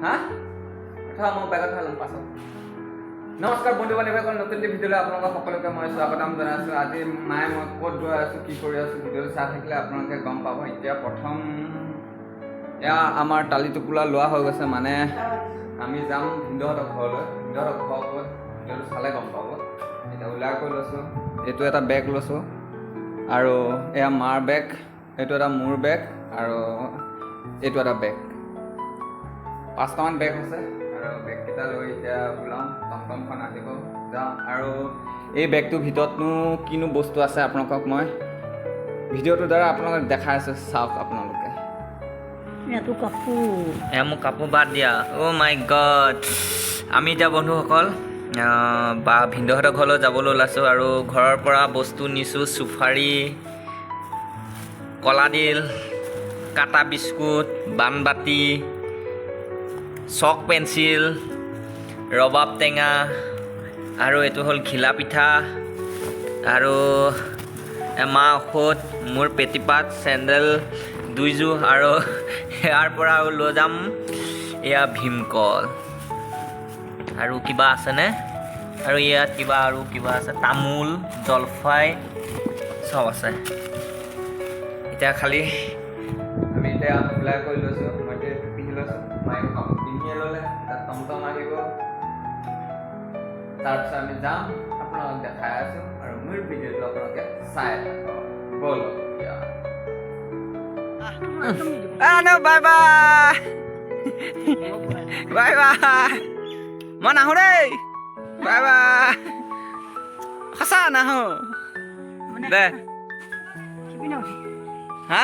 হা কথা মই বেগত ভালম পাছত নমস্কাৰ বন্ধু বান্ধৱীসকল নতুন ভিডিঅ'লৈ আপোনালোকক সকলোকে মই স্বাগতম জনাইছোঁ আজি মই ক'ত গৈ আছোঁ কি কৰি আছোঁ ভিডিঅ'টো চাই থাকিলে আপোনালোকে গম পাব এতিয়া প্ৰথম এয়া আমাৰ টালি টোপোলা লোৱা হৈ গৈছে মানে আমি যাম ভিনদেউহঁতৰ ঘৰলৈ ভিনদেউহঁতৰ ঘৰ ক'ত ভিডিঅ'টো চালে গম পাব এতিয়া ওলাই কৰি লৈছোঁ এইটো এটা বেগ লৈছোঁ আৰু এয়া মাৰ বেগ এইটো এটা মোৰ বেগ আৰু এইটো এটা বেগ 5টামান বেগ আছে আৰু বেগকেইটা লৈ এতিয়া ওলাওঁ টমটমখন আহিব যাওঁ আৰু এই বেগটোৰ ভিতৰতনো কিনো বস্তু আছে আপোনালোকক মই ভিডিঅ'টোৰ দ্বাৰা আপোনালোকক দেখাই আছোঁ চাওক আপোনালোকে এইটো কাপোৰ মোক কাপোৰ বাদ দিয়া অ' মাই গড আমি এতিয়া বন্ধুসকল বা ভিনদেউহঁতৰ ঘৰলৈ যাবলৈ ওলাইছোঁ আৰু ঘৰৰ পৰা বস্তু নিছোঁ চুফাৰী কলাডিল কাটা বিস্কুট বানবাতি চক পেঞ্চিল ৰবাব টেঙা আৰু এইটো হ'ল ঘিলা পিঠা আৰু এমাহ ঔষধ মোৰ পেটিপাত চেণ্ডেল দুইযোৰ আৰু ইয়াৰ পৰা লৈ যাম এয়া ভীমকল আৰু কিবা আছেনে আৰু ইয়াত কিবা আছে তামোল জলফাই চব আছে এতিয়া খালি আমি এতিয়া ওলাই কৰি লৈছোঁ মই এতিয়া পিন্ধি লৈছোঁ মায়ে কাপোৰ পিন্ধিয়ে ল'লে তাত টমটম আহিব তাৰপিছত আমি যাম আপোনালোকক দেখাই আছোঁ আৰু মোৰ ভিডিঅ'টো আপোনালোকে চাই থাকক ব'লক এতিয়া বাই বাই বাই বাই মই নাহোঁ দেই বাই বাই সঁচা নাহোঁ দে হা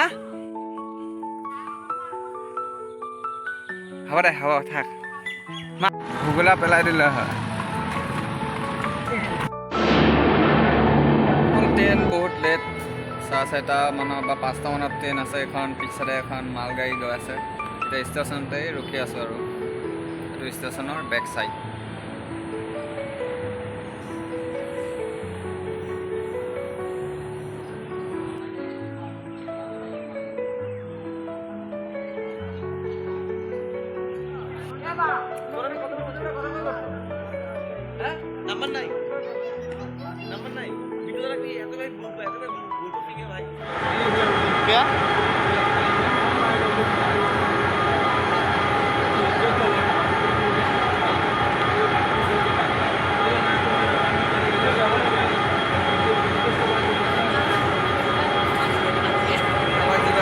হ'ব দে হ'ব থাক ভূগোলা পেলাই দিলে হয় ট্ৰেইন বহুত লেট 4:30 মানৰ বা 5টা মানত ট্ৰেইন আছে এখন পিছতে এখন মালগাড়ী গৈ আছে এতিয়া ষ্টেচনতে ৰখি আছোঁ আৰু এইটো ষ্টেচনৰ বেক চাইড नंबर नहीं वीडियो जरा की ऐसे भाई ग्रुप है भाई क्या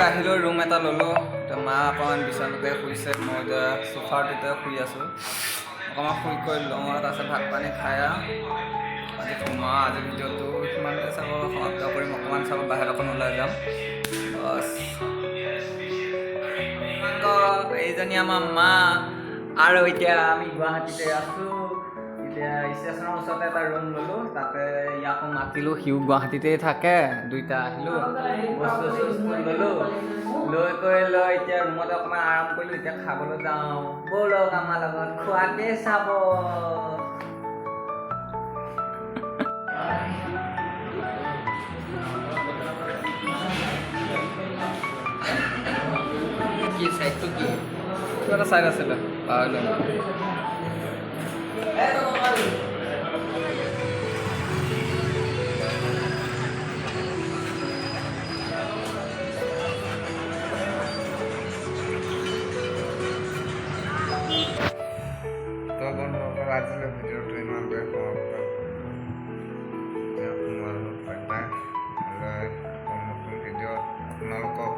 আহিলোঁ ৰুম এটা ল'লোঁ এতিয়া মা অকণমান বিচনাতে শুইছে মই এতিয়া চোফাৰটোতে শুই আছোঁ অকণমান শুই কৰি লওঁ আৰু তাৰপিছত ভাত পানী খাই আজি সোমাওঁ আজি ভিডিঅ'টো সিমানতে চাব সমাপ্ত কৰিম অকণমান চাব বাহিৰত অকণ ওলাই যাম বছ এইজনী আমাৰ মা আৰু এতিয়া আমি গুৱাহাটীতে আছোঁ এতিয়া ষ্টেচনৰ ওচৰতে এটা ৰুম ল'লোঁ তাতে ইয়াকো মাতিলোঁ সিও গুৱাহাটীতেই থাকে দুইটা আহিলোঁ বস্তু চস্তু ল'লোঁ লৈ কৰি লৈ এতিয়া ৰুমতে অকণমান আৰাম কৰিলোঁ এতিয়া খাবলৈ যাওঁ ব'লক আমাৰ লগত খোৱাকে চাব কি চাইডটো কি কিবা এটা চাইড আছিলে পাহৰিলোঁ আজিলৈ ভিডিঅ'টো ইমানটোৱে সমাপ্ত আপোনালোকক নতুন ভিডিঅ'ত আপোনালোকক